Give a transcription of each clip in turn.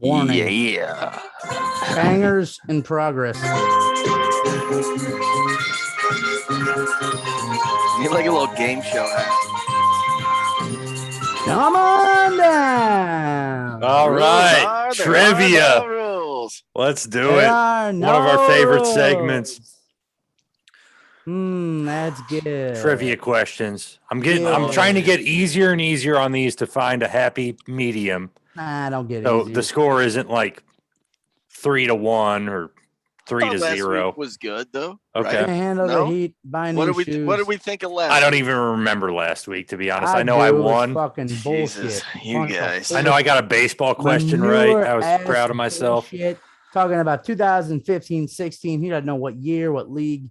Warning. Yeah. Bangers in progress. You need like a little game show hat. Come on down. All right. Trivia. Rules. Let's do There it. are One of our no favorite rules. segments. That's good. Trivia questions. I'm trying to get easier and easier on these to find a happy medium. Nah, I don't get it. So the score isn't like 3-1 or 3-0. Last week was good though. Okay. Right? Handle the heat. Buy new shoes. What did we think of last? I don't even remember last week, to be honest. I know do. I It was won. fucking Jesus, bullshit. you guys. I know I got a baseball question right. I was proud of myself. Bullshit. Talking about 2015, 16. He doesn't know what year, what league.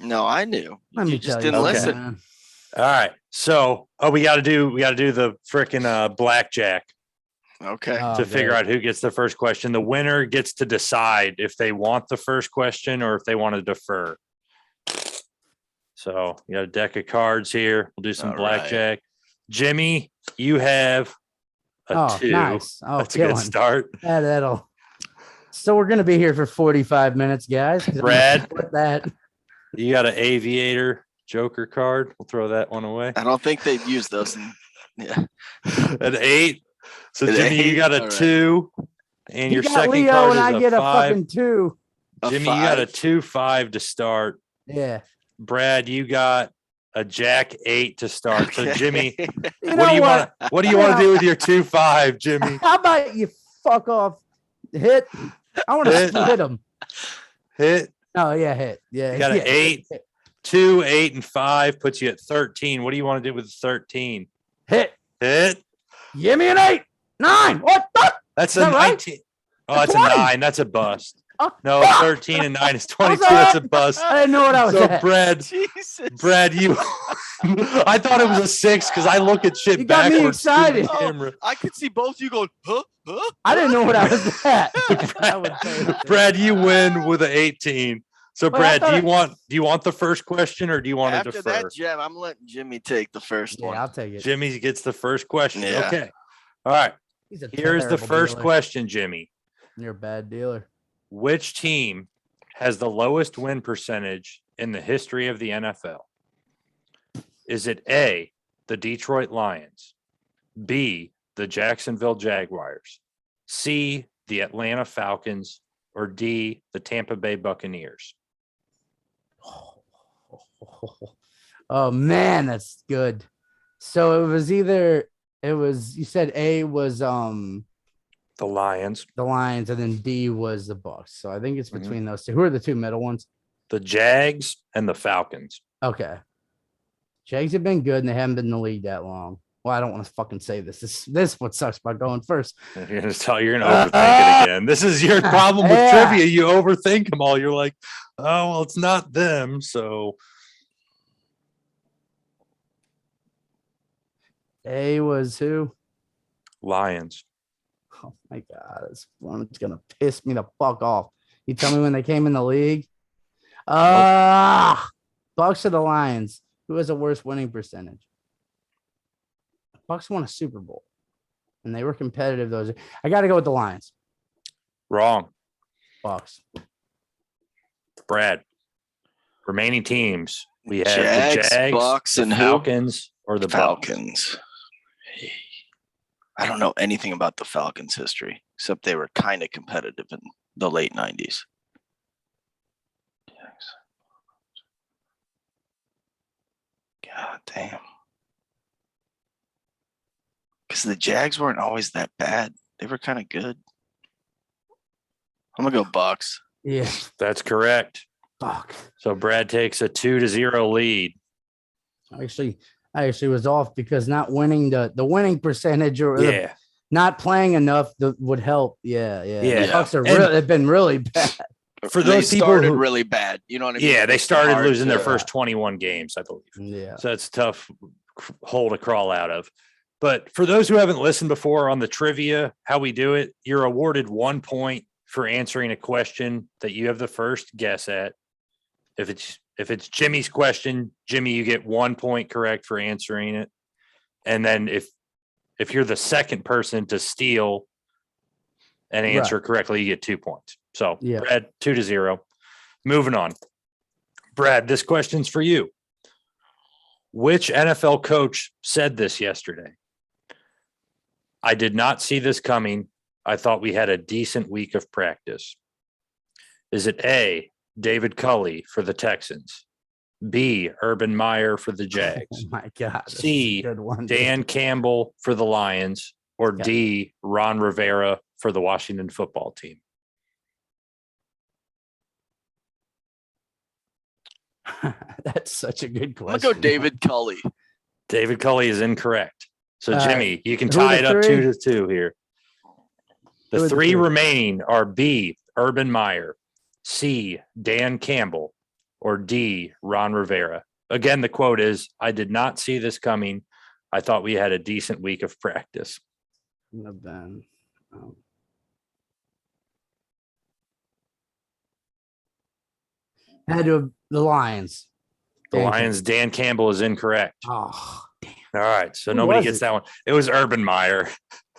No, I knew. Let me You just tell you. didn't Okay. listen. Man. All right. So, we got to do the freaking blackjack Okay. to figure out who gets the first question. The winner gets to decide if they want the first question or if they want to defer. So, you got a deck of cards here. We'll do some All blackjack. Jimmy, you have a 2. Nice. Oh, That's a good start. Yeah, that'll. So we're gonna be here for 45 minutes, guys. Brad, with that, you got an aviator joker card. We'll throw that one away. I don't think they'd use those. An 8. So Jimmy, you got a 2, and your got second Leo card and is I get a 5. fucking 2. Jimmy, you got a 2-5 to start. Yeah. Brad, you got a jack 8 to start. So Jimmy, What do you want to do with your 2-5, Jimmy? How about you fuck off? Hit. I want to split them. Hit. Oh yeah, hit. Yeah. You got an 8. 2, 8, and 5 puts you at 13. What do you want to do with 13? Hit. Hit. Give me an 8. 9. What the? That's Is a that right? 19. Oh, that's 20. a 9. That's a bust. Oh, No, fuck. 13 and 9 is 22. that? That's a bust. I didn't know what I was So at. Brad, Jesus. Brad, you. I thought it was a 6 because I look at shit You got me backwards. excited. Camera. I could see both you going, huh? I didn't know what I was at. I would say. Brad, you win with an 18. So Wait, I Brad, thought do you want the first question or do you want to After defer? that jam, I'm letting Jimmy take the first Yeah, one. I'll take it. Jimmy gets the first question. Yeah. Okay. All right. He's a Here's the terrible first dealer. question, Jimmy. You're a bad dealer. Which team has the lowest win percentage in the history of the NFL? Is it A, the Detroit Lions, B, the Jacksonville Jaguars, C, the Atlanta Falcons, or D, the Tampa Bay Buccaneers? Oh man, that's good. So you said A was The Lions, the Lions and then D was the Bucks. So I think it's Mhm. between those two. Who are the two middle ones? the Jags, and the Falcons. Okay. Jags have been good and they haven't been in the league that long. Well, I don't want to fucking say this. This what sucks about going first. You're gonna overthink it again. This is your problem with Yeah. trivia. You overthink them all. You're like, oh well, it's not them. So A was who? Lions. Oh my god, this one's gonna piss me the fuck off. You tell me when they came in the league. Bucks or the Lions? Who has a worse winning percentage? Bucks won a Super Bowl, and they were competitive. I got to go with the Lions. Wrong. Bucks. Brad. Remaining teams. We have Jags, the Jags, Bucks, the and who? Falcons, or the Bucks. Falcons. I don't know anything about the Falcons' history, except they were kind of competitive in the late 90s. God damn. Because the Jags weren't always that bad. They were kind of good. I'm going to go Bucks. Yeah. That's correct. Fuck. So Brad takes a 2-0 lead. I actually was off because not winning the winning percentage or not playing enough would help. Yeah. Yeah. The Bucks they've been really bad. For They those people started who really bad. You know what I mean? Yeah, they It's started hard losing their to- first 21 games, I believe. Yeah. So that's a tough hole to crawl out of. But for those who haven't listened before on the trivia, how we do it, you're awarded 1 point for answering a question that you have the first guess at. If it's Jimmy's question, Jimmy, you get 1 point correct for answering it. And then if you're the second person to steal and answer correctly, you get 2 points. So Yeah. Brad, 2-0. Moving on. Brad, this question's for you. Which NFL coach said this yesterday? I did not see this coming. I thought we had a decent week of practice. Is it A, David Culley for the Texans? B, Urban Meyer for the Oh Jags? my God. This is a C, good one. Dan Campbell for the Lions? Or Yeah. D, Ron Rivera for the Washington football team? That's such a good I'm question. gonna go David Culley. David Culley is incorrect. So All right. Jimmy, you can Who are tie the it up three? 2-2 here. Who are The the three three? remaining are B, Urban Meyer, C, Dan Campbell, or D, Ron Rivera. Again, the quote is, I did not see this coming. I thought we had a decent week of practice. Have been. Had to have the Lions. The Dan Lions, Dan Campbell is incorrect. Oh, All right. So Who nobody was gets it? that one. It was Urban Meyer.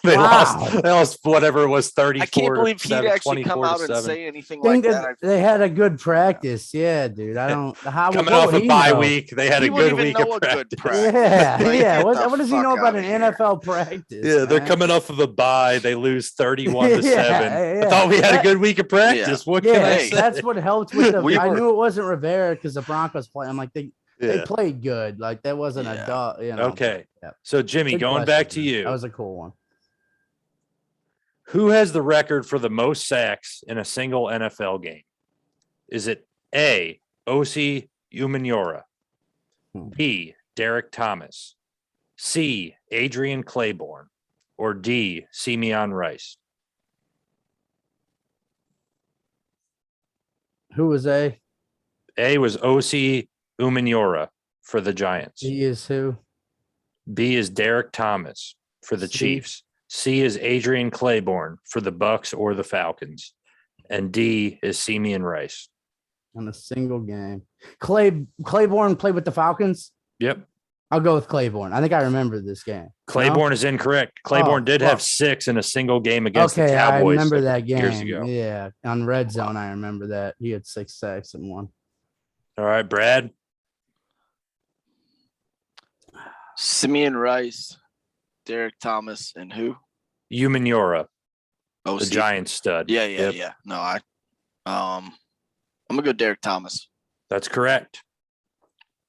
They Wow. lost whatever it was, 34. I can't believe he'd 7, actually come 24 to out and 7. say anything think like that that. they had a good practice. Yeah, dude. I don't. How Coming what off would a he bye know? week, they had He a wouldn't good even week know of a good practice. practice. Yeah, Like, yeah. get What, the what does he fuck know about outta an here. NFL practice? Yeah, they're man? coming off of a bye. They lose 31 to 7. Yeah. I thought we had a That- good week of practice. What Yeah, can I Hey, say? that's what helped with the. We I were- knew it wasn't Rivera because the Broncos play. I'm like they Yeah. played good. Like that wasn't a Yeah. duh. You know. Okay. Yeah. So Jimmy, Good going question, back to man. you, That was a cool one. who has the record for the most sacks in a single NFL game? Is it A, Osi Umenyiora, B, Derek Thomas, C, Adrian Claiborne, or D, Simeon Rice? Who was A? A was Osi Umenyiora for the Giants. He is who? B is Derek Thomas for the C. Chiefs. C is Adrian Claiborne for the Bucks or the Falcons. And D is Simeon Rice. On a single game. Claiborne played with the Falcons. Yep. I'll go with Claiborne. I think I remember this game. Claiborne is incorrect. Claiborne did have fuck. 6 in a single game against the Okay, I Cowboys. remember a that couple years game. ago. Yeah, on Red Zone, I remember that. He had 6 sacks and one. All right, Brad. Simeon Rice, Derek Thomas, and who? Umenyiora, Oh, the Giants stud. Yeah. Yep, No, I'm gonna go Derek Thomas. that's correct.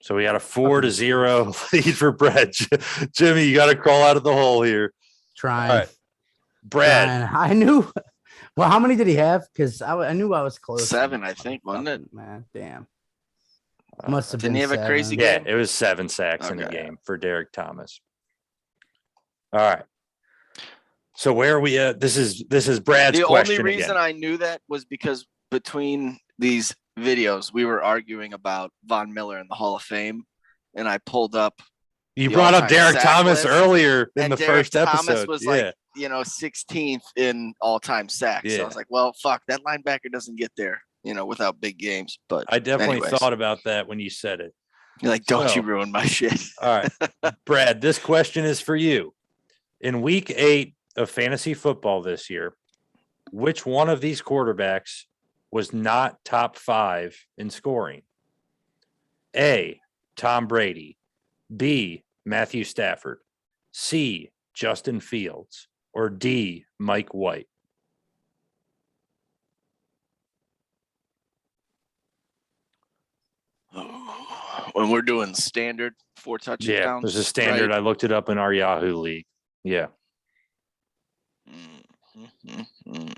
So we got a 4-0 lead for Brad. Jimmy, you got to crawl out of the hole here. Trying. All right. Brad, I knew. Well, how many did he have? Because I knew I was close. 7, I think, wasn't it? Man, damn. Must have Didn't been. he have a 7. crazy yeah, game? it was 7 sacks in a Okay. game for Derek Thomas. All right. So where are we at? This is Brad's The question only reason again. I knew that was because between these videos, we were arguing about Von Miller in the Hall of Fame, and I pulled up. You the brought up all-time Derek sack Thomas list, earlier in and the Derek first Thomas episode. was Yeah. like, 16th in all-time sacks. So Yeah. I was like, well, fuck, that linebacker doesn't get there, without big games. But I definitely anyways, thought about that when you said it. you're like, don't you So- ruin my shit. All right. Brad, this question is for you. In week 8 of fantasy football this year, which one of these quarterbacks was not top 5 in scoring? A, Tom Brady. B, Matthew Stafford. C, Justin Fields. Or D, Mike White. When we're doing standard 4 touchdowns. Yeah, there's a standard. right? I looked it up in our Yahoo league. Yeah. Mhm.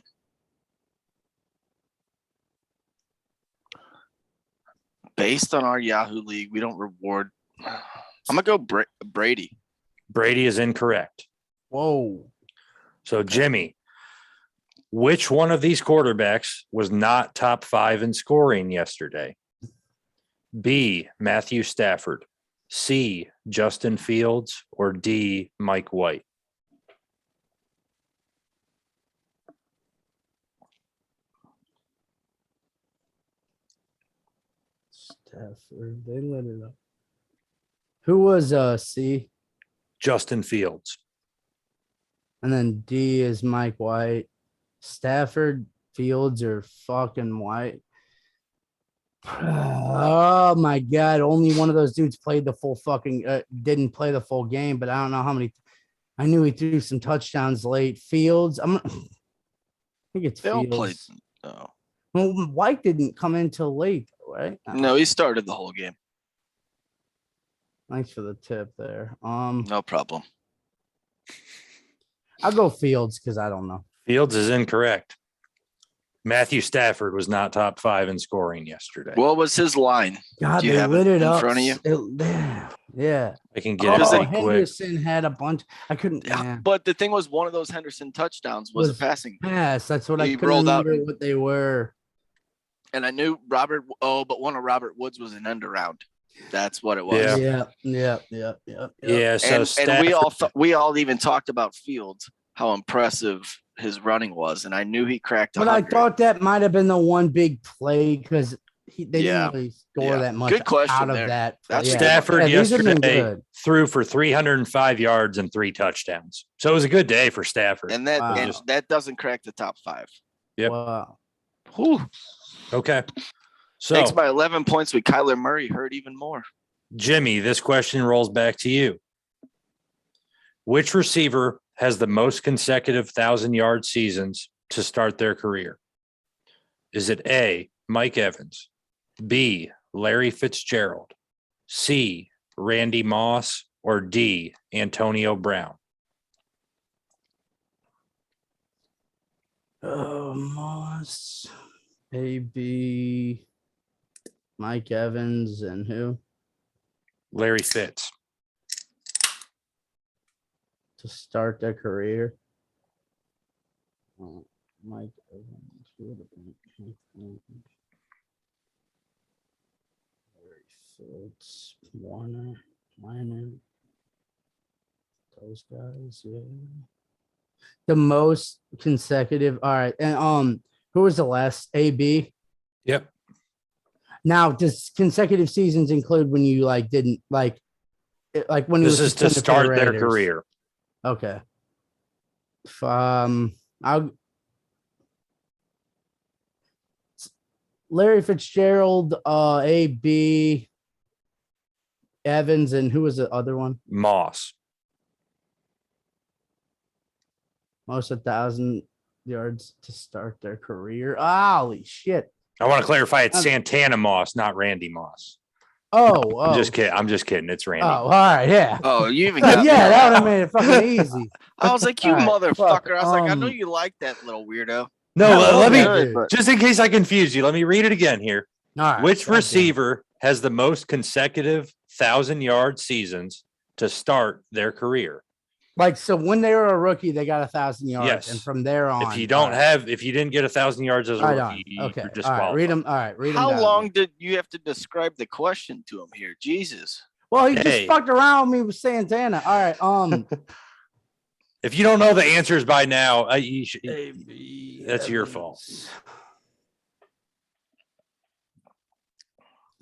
Based on our Yahoo league, we don't reward. I'm gonna go Brady. Brady is incorrect. Whoa. So, Jimmy, which one of these quarterbacks was not top 5 in scoring yesterday? B, Matthew Stafford. C, Justin Fields. Or D, Mike White. Stafford. They lit it up. Who was C? Justin Fields. And then D is Mike White. Stafford, Fields, or fucking White. Oh my god! Only one of those dudes played the full fucking didn't play the full game, but I don't know how many. I knew he threw some touchdowns late. Fields, I think it's They all Fields. played. Oh. Well, White didn't come in till late, right? No, he started the whole game. Thanks for the tip there. No problem. I'll go Fields because I don't know. Fields is incorrect. Matthew Stafford was not top 5 in scoring yesterday. What was his line? God, Do you they have lit it it in up. front of you? Yeah. I can get it Oh, pretty quick. Henderson had a bunch. I couldn't. Yeah, Yeah. but the thing was, one of those Henderson touchdowns was a passing. Yes, that's what I He couldn't rolled out remember what they were. And I knew Robert. Oh, but one of Robert Woods was an end around. That's what it was. Yeah. Yeah. So And we all even talked about Fields, how impressive his running was, and I knew he cracked. But I 100. thought that might have been the one big play because they Yeah. didn't really score Yeah. that much Good question out of there. that. That's yeah. a good Stafford Yeah, these have been yesterday good. threw for 305 yards and 3 touchdowns. So it was a good day for Stafford. and that Wow. and that doesn't crack the top 5. Yep. Wow. Whew. Okay. So Thanks by 11 points with Kyler Murray hurt even more. Jimmy, this question rolls back to you. Which receiver has the most consecutive 1,000-yard seasons to start their career? Is it A, Mike Evans, B, Larry Fitzgerald, C, Randy Moss, or D, Antonio Brown? Oh, Moss, AB, Mike Evans, and who Larry Fitz. to start their career? Mike Evans. Who would have been Mike Evans? Larry Fitz, Warner, Minor. Those guys, yeah. The most consecutive. All right, and who was the last? AB. Yep. Now, does consecutive seasons include when you didn't when you This were is to suspended for the start their Raiders? career. Okay. Larry Fitzgerald, AB, Evans, and who was the other one? Moss. Most 1,000 yards to start their career. Holy shit! I want to clarify it's Santana Moss, not Randy Moss. Oh, I'm just kidding. I'm just kidding. It's Randy. Oh, all right, yeah. Oh, you even Yeah, got me that would have wrong. made it fucking easy. I was like, you All right, motherfucker. I was like, I know um, you like that little weirdo. No, I love let me that dude. just in case I confuse you. Let me read it again here. All right, Which goddamn. receiver has the most consecutive 1,000-yard seasons to start their career? So when they were a rookie, they got 1,000 yards, Yes. and from there on, If you didn't get 1,000 yards as a right rookie, on. Okay, you're all disqualified. right, read them. All right, read them. How long did you have to describe the question to him here? Jesus. Well, he Hey. just fucked around with me with Santana. All right, If you don't know the answers by now, AB, that's your fault.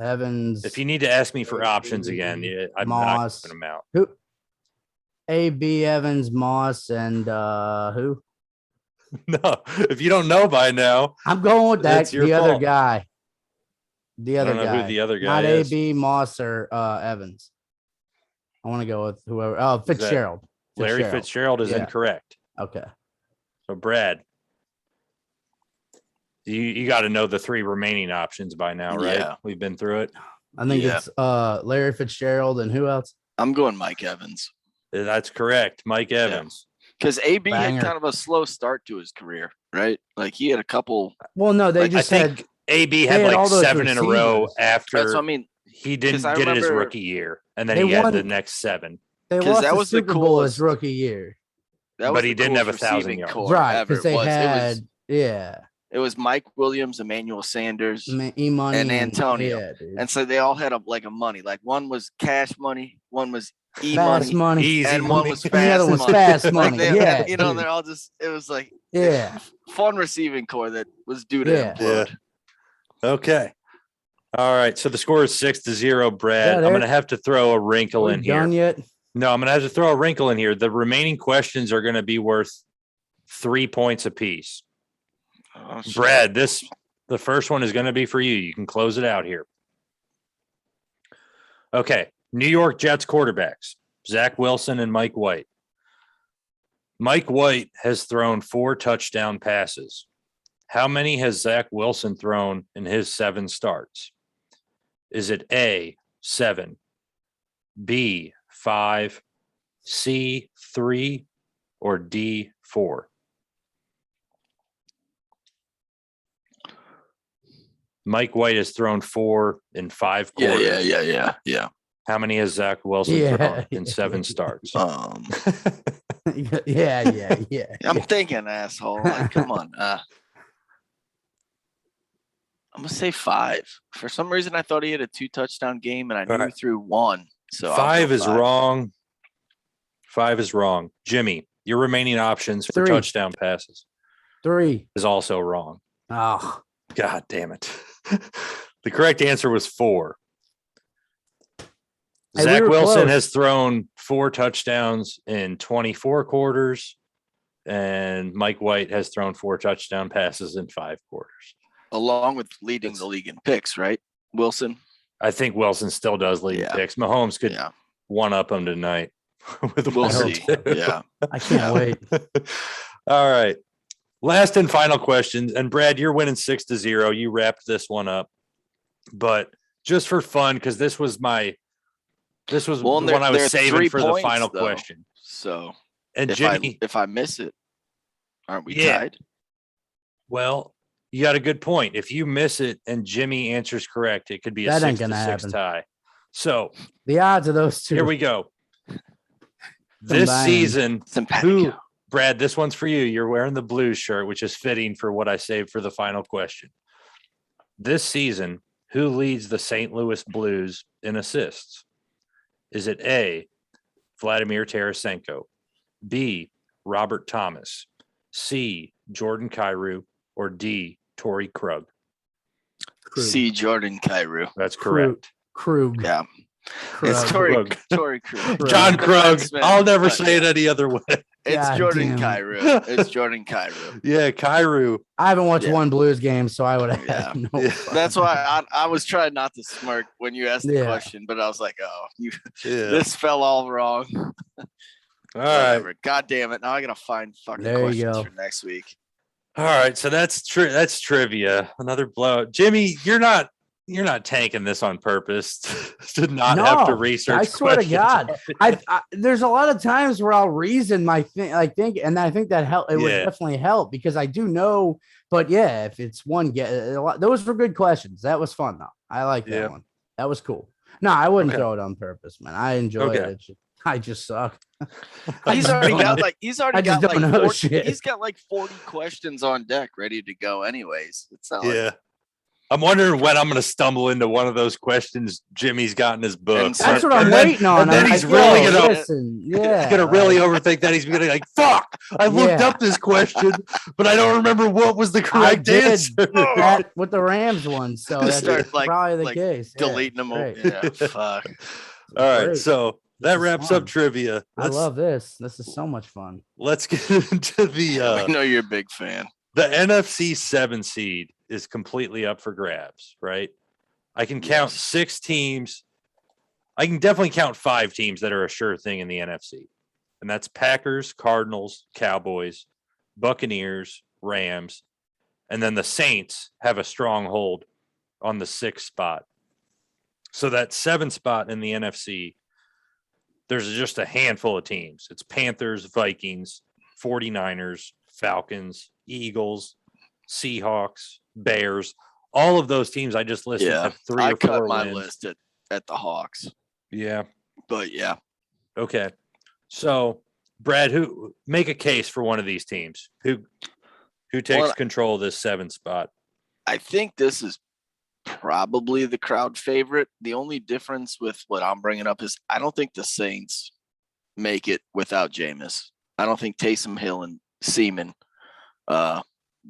Evans. If you need to ask me for options again, I'm not Moss. giving them out. Who? AB, Evans, Moss, and who? No, if you don't know by now, I'm going with that. That's your The other fault. guy. The I other don't know guy. who the other guy Not is. AB, Moss, or Evans. I want to go with whoever. Oh, Fitzgerald. Larry Fitzgerald is Yeah. incorrect. Okay. So, Brad, you got to know the 3 remaining options by now, right? Yeah. We've been through it. I think Yeah. it's Larry Fitzgerald and who else? I'm going Mike Evans. That's correct. Mike Evans. Because AB Banger. had kind of a slow start to his career, right? Like he had a couple. Well, no, they Like, just I had. think AB they had had all like those 7 in a row receivers. That's after what I mean. he didn't 'Cause I get it his remember rookie year. And then they he had won- the next 7. They 'Cause lost that the was the Super Bowl his coolest- rookie year, That was But he the didn't have coolest 1,000 receiving yards. core right? ever. Because they It was. had, yeah, It was Mike Williams, Emmanuel Sanders, E-Money and Antonio. Yeah, dude. and so they all had a money. Like one was cash money, one was Fast e-money, money. Easy and one money. was And the other fast one's money. fast Like money. they, Yeah, you know, dude. they're all just. It was like Yeah. fun receiving core that was due to Yeah. implode. Okay. All right. So the score is 6-0, Brad. Yeah, I'm going to have to throw a wrinkle We're in here. done yet? No, I'm going to have to throw a wrinkle in here. The remaining questions are going to be worth 3 points apiece. Oh, shit. Brad, the first one is going to be for you. You can close it out here. Okay. New York Jets quarterbacks, Zach Wilson and Mike White. Mike White has thrown 4 touchdown passes. How many has Zach Wilson thrown in his 7 starts? Is it A, 7, B, 5, C, 3, or D, 4? Mike White has thrown 4 in 5 quarters. Yeah. How many has Zach Wilson Yeah. thrown in 7 starts? Yeah. I'm thinking, asshole. Like, come on. I'm gonna say 5. For some reason, I thought he had a 2 touchdown game, and I knew he threw 1. So 5 is wrong. 5 is wrong. Jimmy, your remaining options for 3. touchdown passes 3. is also wrong. Oh, God damn it. The correct answer was 4. Hey, Zach we were Wilson close. has thrown 4 touchdowns in 24 quarters, and Mike White has thrown 4 touchdown passes in 5 quarters. along with leading the league in picks, right? Wilson. I think Wilson still does lead Yeah. picks. Mahomes could Yeah, one up him tonight. With we'll I hope see. so. Yeah, I can't wait. All right. Last and final question. And Brad, you're winning 6-0. You wrapped this one up. But just for fun, because this was Well, the and one I was there's saving 3 for the points, final though. question. So And if Jimmy, I miss it, aren't we Yeah. tied? well, you got a good point. If you miss it and Jimmy answers correct, it could be a That ain't 6-6 gonna happen. tie. So The odds of those two. here we go. This Combined. season, Simpatico. Brad, this one's for you. You're wearing the Blues shirt, which is fitting for what I saved for the final question. This season, who leads the St. Louis Blues in assists? Is it A, Vladimir Tarasenko, B, Robert Thomas, C, Jordan Kyrou, or D, Torrey Krug? Krug. C. Jordan Kyrou. That's Krug. correct. Krug. Yeah, Krug. it's Krug. Torrey Krug. John He's a Krug. defenseman, I'll never but say it yeah, any other way. It's God Jordan damn it. Kyrou. It's Jordan Kyrou. Yeah, Kyrou. I haven't watched Yeah. one Blues game, so I would have Yeah. had no. Yeah. fucking- That's why I was trying not to smirk when you asked the Yeah. question, but I was like, oh, Yeah. this fell all wrong. All right. Whatever. God damn it. Now I gotta find fucking There you questions go. for next week. All right. So that's trivia. Another blowout. Jimmy, you're not tanking this on purpose to not have to No, research. I swear to questions. God. I there's a lot of times where I'll reason my thing, I think, and I think that help. It would Yeah. definitely help because I do know. But yeah, if it's one get, those were good questions. That was fun though. I like that Yeah. one. That was cool. No, I wouldn't Okay. throw it on purpose, man. I enjoy Okay. it. I just suck. He's already got like I just don't know 40, shit. he's got like 40 questions on deck ready to go anyways. It's not like Yeah. I'm wondering when I'm going to stumble into one of those questions Jimmy's got in his book. And That's what And I'm then- waiting on. And then I'm he's like, really yo, going to listen. Yeah, He's gonna really like, overthink that. He's gonna be like, "Fuck! I looked Yeah. up this question, but I don't remember what was the I correct did answer." that with the Rams one, so that's Start, like- probably the like case. Yeah, deleting them. great. Yeah, fuck. All right, Great. so This that is wraps fun. up trivia. I love this. This is so much fun. Let's get into the I know you're a big fan. NFC 7 seed is completely up for grabs, right? I can count Yes. 6 teams. I can definitely count 5 teams that are a sure thing in the NFC. And that's Packers, Cardinals, Cowboys, Buccaneers, Rams, and then the Saints have a strong hold on the 6th spot. So that 7th spot in the NFC, there's just a handful of teams. It's Panthers, Vikings, 49ers, Falcons, Eagles, Seahawks, Bears. All of those teams I just listed Yeah, have 3 I or 4 cut my wins. list at the Hawks, Yeah. but yeah, Okay. So, Brad, who make a case for one of these teams? Who takes Well, control of this 7th spot? I think this is probably the crowd favorite. The only difference with what I'm bringing up is I don't think the Saints make it without Jameis. I don't think Taysom Hill and Seaman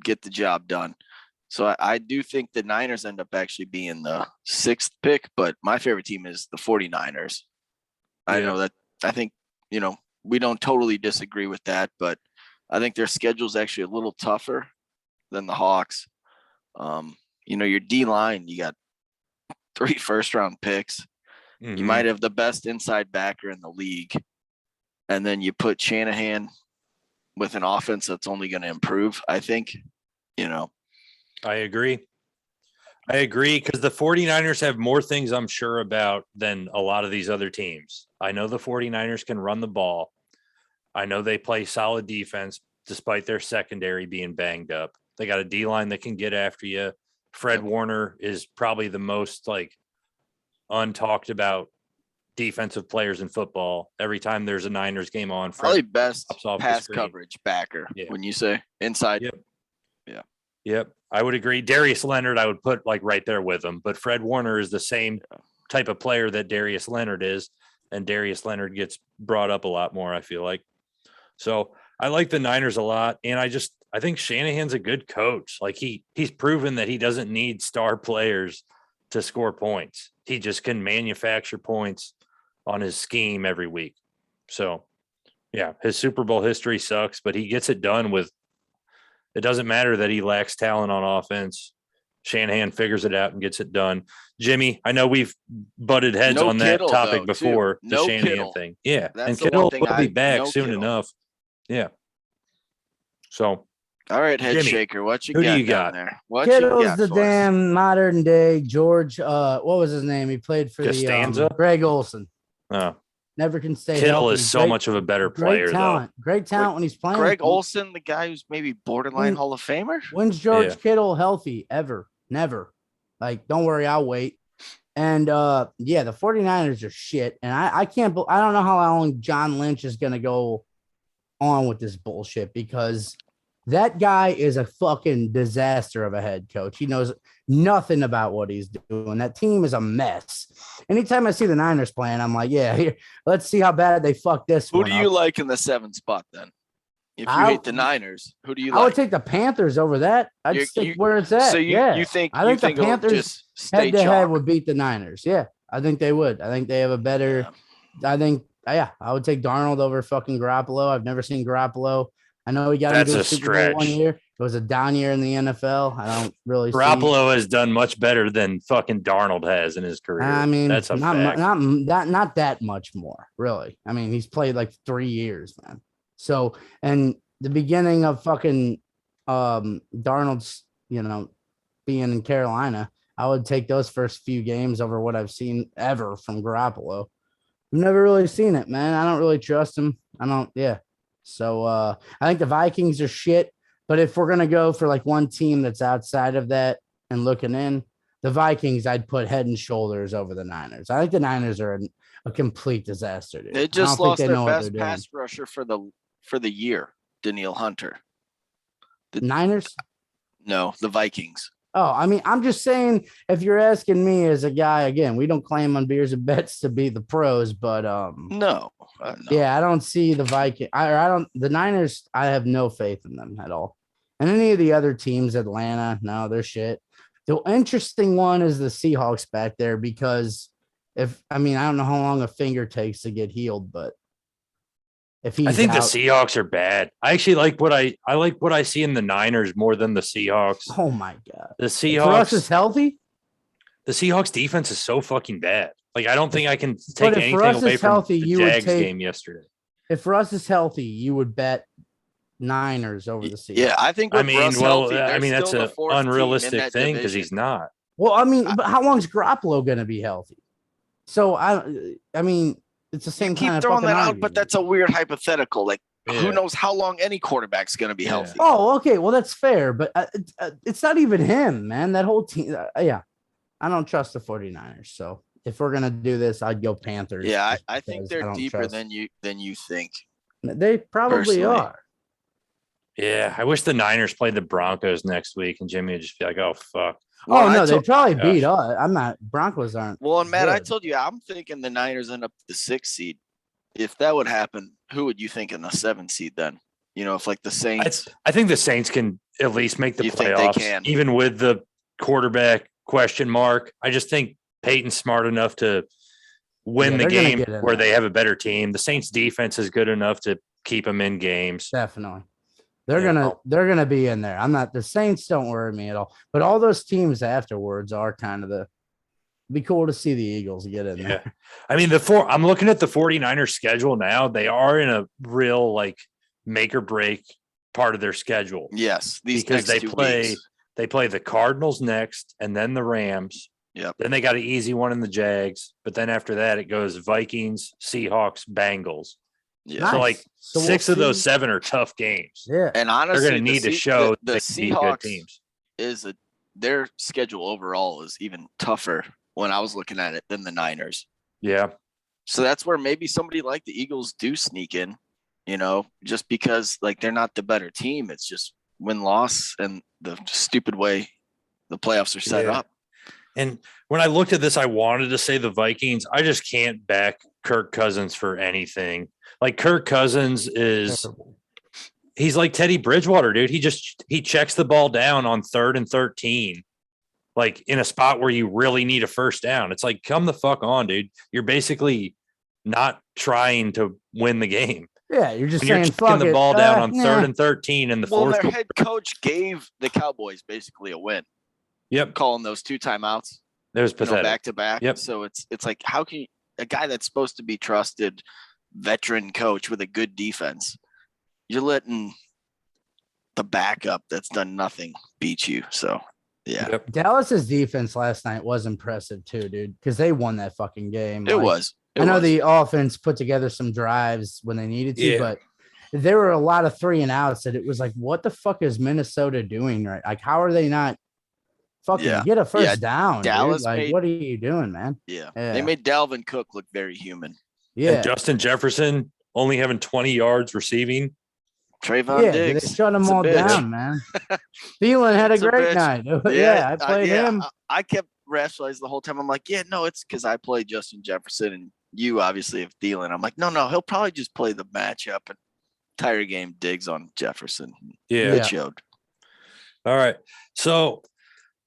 get the job done. So I do think the Niners end up actually being the 6th pick, but my favorite team is the 49ers. I Yeah. know that I think, we don't totally disagree with that, but I think their schedule's actually a little tougher than the Hawks. Your D line, you got 3 first-round picks. You might have the best inside backer in the league. And then you put Shanahan with an offense that's only going to improve, I think, I agree because the 49ers have more things I'm sure about than a lot of these other teams. I know the 49ers can run the ball. I know they play solid defense despite their secondary being banged up. They got a D-line that can get after you. Fred Warner is probably the most untalked about defensive players in football. Every time there's a Niners game on, probably Fred best pops off the pass screen. coverage backer. Yeah. When you say inside. Yep. Yep. I would agree. Darius Leonard, I would put right there with him, but Fred Warner is the same type of player that Darius Leonard is. And Darius Leonard gets brought up a lot more, I feel like. So I like the Niners a lot. And I think Shanahan's a good coach. He's proven that he doesn't need star players to score points. He just can manufacture points on his scheme every week. So yeah, his Super Bowl history sucks, but he gets it done with. It doesn't matter that he lacks talent on offense. Shanahan figures it out and gets it done. Jimmy, I know we've butted heads on that Kittle, topic though, before, too. the No Shanahan Kittle. thing. Yeah. That's and the Kittle one thing will be back no soon Kittle. enough. Yeah. So all right, head Jimmy, shaker. What you who do got you got? down there? What Kittle's you got the for us? damn modern day George. What was his name? He played for Costanza? the Greg Olson. Oh, Never can stay Kittle healthy. is so much of a better player, Great talent. Great talent when he's playing. Greg Olson, the guy who's maybe borderline Hall of Famer? When's George Yeah. Kittle healthy? Ever. Never. Don't worry, I'll wait. And the 49ers are shit. And I don't know how long John Lynch is gonna go on with this bullshit, because that guy is a fucking disaster of a head coach. He knows nothing about what he's doing. That team is a mess. Anytime I see the Niners playing, I'm like, yeah, here, let's see how bad they fuck this Who one do up. you like in the 7th spot then? If you hate the Niners, who do you I like? would take the Panthers over that. I'd stick where it's at. So you think I think the it'll Panthers just stay head to head chalk? would beat the Niners. Yeah, I think they would. I think they have a better. Yeah. I think I would take Darnold over fucking Garoppolo. I've never seen Garoppolo. I know he got That's into a a Super Bowl one stretch. year. It was a down year in the NFL. I don't really see. Garoppolo has done much better than fucking Darnold has in his career. I mean, that's a fact. not that much more, really. I mean, he's played like 3 years, man. So, and the beginning of fucking Darnold's, being in Carolina, I would take those first few games over what I've seen ever from Garoppolo. I've never really seen it, man. I don't really trust him. So I think the Vikings are shit. But if we're gonna go for like one team that's outside of that and looking in, the Vikings, I'd put head and shoulders over the Niners. I think the Niners are a complete disaster, dude. They just lost their best pass rusher for the year, Daniil Hunter. The Niners? No, the Vikings. Oh, I mean, I'm just saying, if you're asking me as a guy, again, we don't claim on Beers and Bets to be the pros, but no. Yeah, I don't see the Vikings. The Niners, I have no faith in them at all. And any of the other teams, Atlanta, no, they're shit. The interesting one is the Seahawks back there, because I don't know how long a finger takes to get healed, but if he's I think the out, Seahawks are bad. I actually like what I see in the Niners more than the Seahawks. oh my God. The Seahawks, For us, is healthy. the Seahawks defense is so fucking bad. I don't think I can But take if anything Russ away is from healthy, the you would Jags take- game yesterday. If Russ is healthy, you would bet Niners over the Seahawks. Yeah, I think. With Russ healthy, they're that's still an the fourth team in unrealistic that thing because division. he's not. Well, but how long is Garoppolo going to be healthy? So it's the same You keep kind of throwing fucking that out, argument. but that's a weird hypothetical. Like, Yeah. who knows how long any quarterback's going to be healthy? Oh, okay. Well, that's fair, but it's not even him, man. That whole team. I don't trust the 49ers. So if we're going to do this, I'd go Panthers. Yeah, just I think because they're don't deeper trust- than you think. They probably personally. are. Yeah, I wish the Niners played the Broncos next week and Jimmy would just be like, "Oh fuck." Well, Oh, I no, they told- probably Gosh. beat us. I'm not. Broncos aren't. Well, and Matt, I good. told you, I'm thinking the Niners end up the 6th seed. If that would happen, who would you think in the 7th seed then? If like the Saints. I think the Saints can at least make the You think they playoffs, can? even with the quarterback question mark. I just think Peyton's smart enough to win the they're gonna game get in where there. they have a better team. The Saints defense is good enough to keep them in games. Definitely. They're Yeah. gonna be in there. I'm not the Saints don't worry me at all. But all those teams afterwards are kind of be cool to see the Eagles get in Yeah. there. I mean, I'm looking at the 49ers schedule now. They are in a real like make or break part of their schedule. Yes, these because next 2 weeks. they play the Cardinals next and then the Rams. Yep. Then they got an easy one in the Jags, but then after that it goes Vikings, Seahawks, Bengals. Yeah. So like So we'll 6 of those see. 7 are tough games. Yeah. And They're honestly, going to need to show the they can beat good Seahawks teams. their schedule overall is even tougher when I was looking at it than the Niners. Yeah. So that's where maybe somebody like the Eagles do sneak in, just because like they're not the better team. It's just win-loss and the stupid way the playoffs are set Yeah. up. And when I looked at this, I wanted to say the Vikings. I just can't back Kirk Cousins for anything. Like Kirk Cousins he's like Teddy Bridgewater, dude. He checks the ball down on 3rd and 13, like in a spot where you really need a first down. It's like, come the fuck on, dude. You're basically not trying to win the game. Yeah, you're just When you're saying checking fuck the it. ball down on nah. 3rd and 13 in the Well, fourth. their head coach gave the Cowboys basically a win, Yep. calling those 2 timeouts, That was pathetic. back to back. Yep. So it's like, how can a guy that's supposed to be trusted veteran coach with a good defense, you're letting the backup that's done nothing beat you. So yeah, Yep. Dallas's defense last night was impressive too, dude, because they won that fucking game. it Like, was. I know the offense put together some drives when they needed to, Yeah. but there were a lot of 3 and outs that it was like, what the fuck is Minnesota doing right? Like, how are they not fucking get a first down? Dallas dude? Like, what are you doing, man? Yeah. Yeah. They made Dalvin Cook look very human. Yeah. And Justin Jefferson only having 20 yards receiving. Trayvon Yeah, Diggs. they shut them It's a all bitch. down, man. Thielen had a It's a great bitch. night. Yeah, I played him. I kept rationalizing the whole time. I'm like, yeah, no, it's because I played Justin Jefferson and you obviously have Thielen. I'm like, no, he'll probably just play the matchup and entire game Diggs on Jefferson. Yeah. It showed. All right. So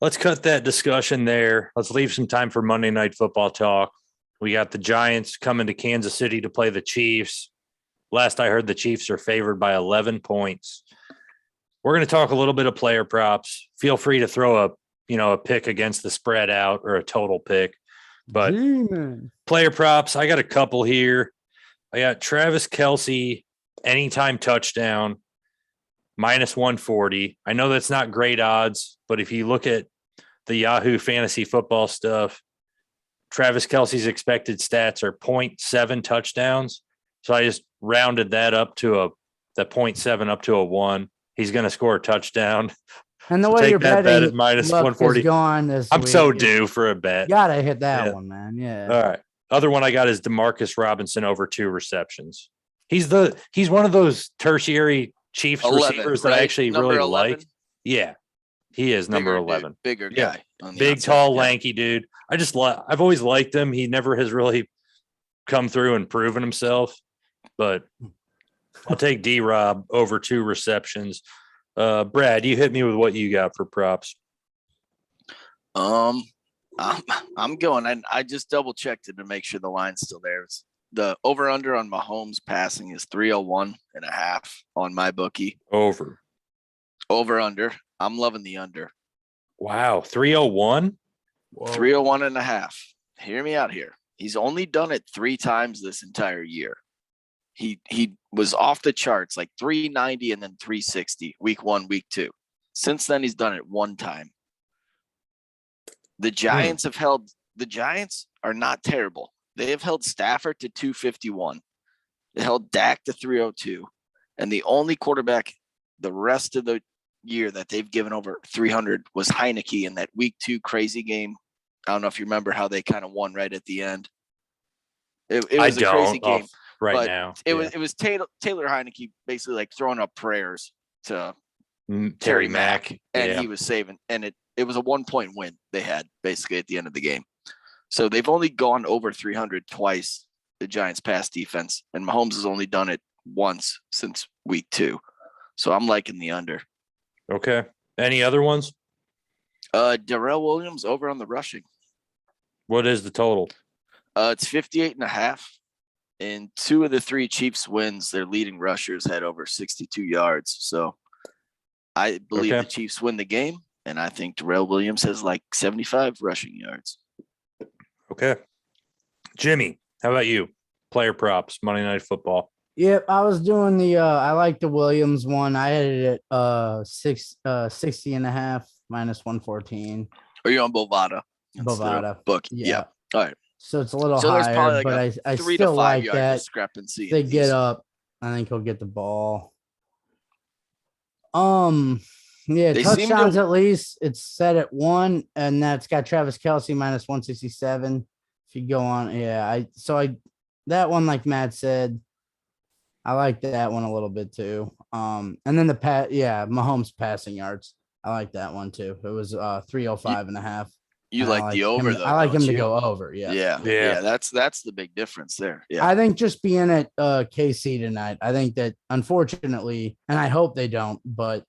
let's cut that discussion there. Let's leave some time for Monday Night Football talk. We got the Giants coming to Kansas City to play the Chiefs. Last I heard, the Chiefs are favored by 11 points. We're going to talk a little bit of player props. Feel free to throw a pick against the spread out or a total pick. But player props, I got a couple here. I got Travis Kelce, anytime touchdown, minus 140. I know that's not great odds, but if you look at the Yahoo fantasy football stuff, Travis Kelce's expected stats are 0.7 touchdowns. So I just rounded that up to the 0.7 up to a 1. He's going to score a touchdown. And the So way take you're that bet betting, at minus luck 140. is gone this I'm week. so You due for a bet. gotta hit that Yeah. one, man. Yeah. All right. Other one I got is DeMarcus Robinson over 2 receptions. He's one of those tertiary Chiefs 11, receivers that I right? actually Number really 11? like. Yeah. He is number Bigger dude, 11. bigger Yeah. guy. On the Big, outside. tall, Yeah. lanky dude. I've always liked him. He never has really come through and proven himself, but I'll take D-Rob over 2 receptions. Brad, you hit me with what you got for props. I'm going, and I just double checked it to make sure the line's still there. The over under on Mahomes passing is 301.5 on my bookie. Over under. I'm loving the under. Wow. 301. 301.5. Hear me out here. He's only done it 3 times this entire year. He was off the charts, like 390 and then 360 week 1, week 2. Since then, he's done it 1 time. The Giants the Giants are not terrible. They have held Stafford to 251. They held Dak to 302. And the only quarterback the rest of the year that they've given over 300 was Heineke in that week 2 crazy game. I don't know if you remember how they kind of won right at the end. It was a crazy game right now. It was Taylor Heineke basically like throwing up prayers to Terry Mack, and he was saving. And it was a 1-point win they had basically at the end of the game. So they've only gone over 300 twice, the Giants pass defense, and Mahomes has only done it once since week 2. So I'm liking the under. Okay. Any other ones? Darrell Williams over on the rushing. What is the total? It's 58.5. In 2 of the 3 Chiefs wins, their leading rushers had over 62 yards. So I believe Okay. the Chiefs win the game, and I think Darrell Williams has like 75 rushing yards. Okay. Jimmy, how about you? Player props, Monday Night Football. Yep, I was doing the I like the Williams one. I had it at 60 and a half minus 114. Are you on Bovada? Instead of Bovada. Book. Yeah. All right. So it's a little So there's higher, probably like but a I 3 to still 5 like yard that. discrepancy. If they in get these. up, I think he'll get the ball. Yeah, They seem touchdowns to- at least. It's set at 1, and that's got Travis Kelce minus 167. If you go on, that one, like Matt said, I like that one a little bit too. And then Mahomes passing yards. I like that one too. It was 305 and a half. You And I like the over him, though. I like don't him to you? go over. Yeah. Yeah. That's the big difference there. Yeah. I think just being at KC tonight, I think that unfortunately, and I hope they don't, but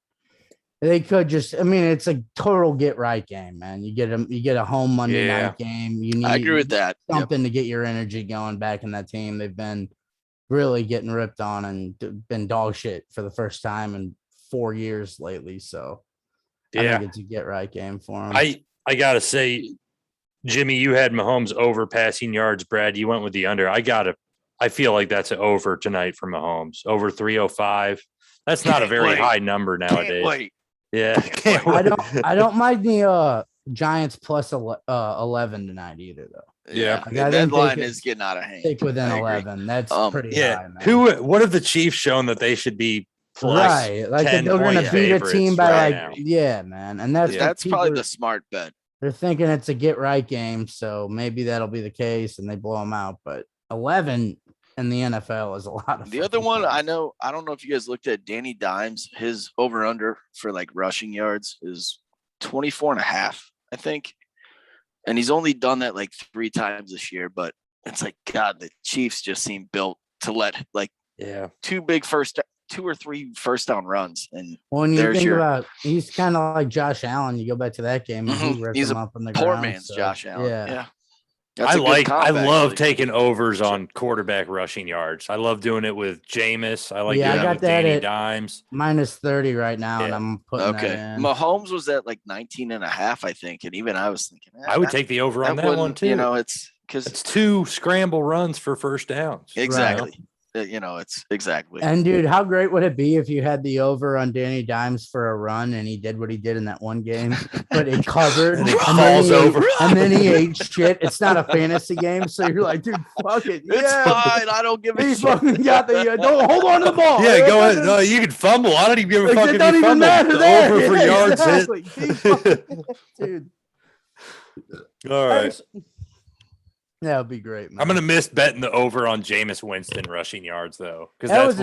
they could just. I mean, it's a total get right game, man. You get a home Monday night game. You need. I agree with that. Yep. Something to get your energy going back in that team. They've been really getting ripped on and been dog shit for the first time in 4 years lately. So I think it's a get right game for them. I gotta say, Jimmy, you had Mahomes over passing yards. Brad, you went with the under. I feel like that's an over tonight for Mahomes. Over 305. That's not a very high number nowadays. Can't wait. Yeah. Can't wait. I don't mind the Giants plus 11 tonight either, though. Yeah. That line is getting out of hand. Stick within 11. That's pretty high, man. What have the Chiefs shown that they should be plus right? Like they're going to beat a team by man. And that's probably the smart bet. They're thinking it's a get right game, so maybe that'll be the case, and they blow them out. But 11 in the NFL is a lot of. The other one I don't know if you guys looked at Danny Dimes. His over under for like rushing yards is 24 and a half, I think. And he's only done that like 3 times this year, but it's like, God, the Chiefs just seem built to let like 2 or 3 first down runs. And when you think about, he's kind of like Josh Allen. You go back to that game, and he ripped him up in the poor ground, man's Josh Allen. Yeah. I love taking overs on quarterback rushing yards. I love doing it with Jameis. I like doing it with Danny Dimes. Minus 30 right now, and I'm putting that in. Mahomes was at like 19 and a half, I think. And even I was thinking, I would take the over on that one too. You know, it's because it's 2 scramble runs for first downs. Exactly. Right. You know, it's exactly. And dude, how great would it be if you had the over on Danny Dimes for a run and he did what he did in that one game, but it covered and, falls over, and then he ate shit. It's not a fantasy game, so you're like, dude, fuck it. It's fine. I don't give a shit. Fucking got the don't hold on to the ball. Yeah, go ahead. No, you can fumble. I don't even give a fuck if you fumble. The over for yards hit. Dude. All right. That would be great, man. I'm gonna miss betting the over on Jameis Winston rushing yards though, because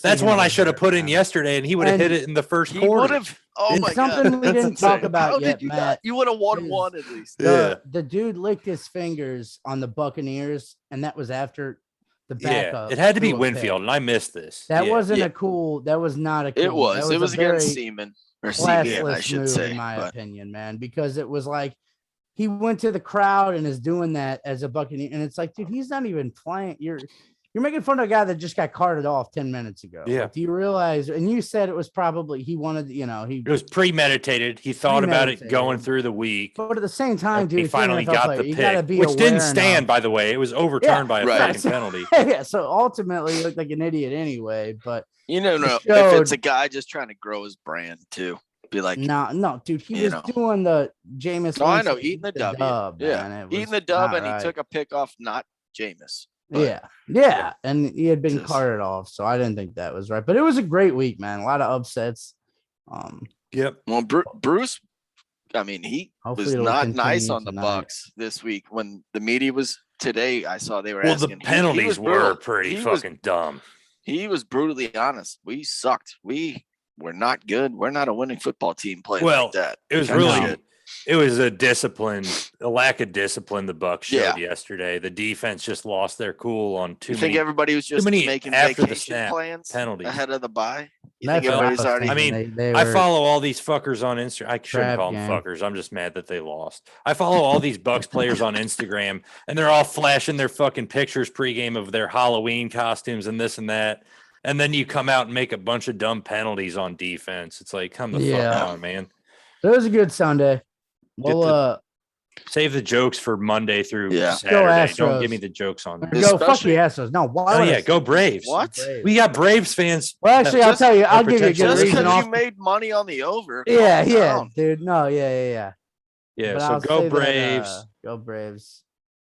that's one I should have put in yesterday, and he would have hit it in the first quarter. Oh my God! Something we didn't talk about yet, Matt. You would have won one at least. The dude licked his fingers on the Buccaneers, and that was after the backup. It had to be Winfield, and I missed this. That wasn't a cool. That was not a. Cool, it was. It was against Seaman or Seaman, I should say, in my opinion, man, because it was like. He went to the crowd and is doing that as a Buccaneer. And it's like, dude, he's not even playing. You're making fun of a guy that just got carted off 10 minutes ago. Yeah. Like, do you realize? And you said it was probably he wanted, it was premeditated. He thought about it going through the week. But at the same time, dude, he finally got the pick, which didn't stand, by the way. It was overturned by a fucking penalty. Yeah. So ultimately, he looked like an idiot anyway. But if it's a guy just trying to grow his brand too. Be like, no, dude. He was doing the Jameis. No, I know, eating the dub. Yeah, eating the dub, and he took a pick off, not Jameis. Yeah, and he had been carted off, so I didn't think that was right. But it was a great week, man. A lot of upsets. Yep. Well, Bruce, I mean, he was not nice on the Bucks this week. When the media was today, I saw they were asking. Well, the penalties were pretty fucking dumb. He was brutally honest. We sucked. We're not good. We're not a winning football team playing like that. It was a lack of discipline the Bucs showed yesterday. The defense just lost their cool on too many. You think everybody was just making vacation plans penalties ahead of the bye? I follow all these fuckers on Instagram. I shouldn't call them fuckers. I'm just mad that they lost. I follow all these Bucs players on Instagram, and they're all flashing their fucking pictures pregame of their Halloween costumes and this and that. And then you come out and make a bunch of dumb penalties on defense. It's like, come the Yeah. fuck on, man. It was a good Sunday. Well, Save the jokes for Monday through Yeah. Saturday. Don't Astros. give me the jokes on. go This. fuck Especially- the Astros. No, why Oh would I yeah, say go Braves. What? Braves? We got Braves fans. Well, actually, I'll Just- tell you. I'll give you a potential good Just reason. because Off. you made money on the over. Yeah, calm yeah, down. dude. No, yeah. Yeah, But so I'll go say that, Braves. go Braves.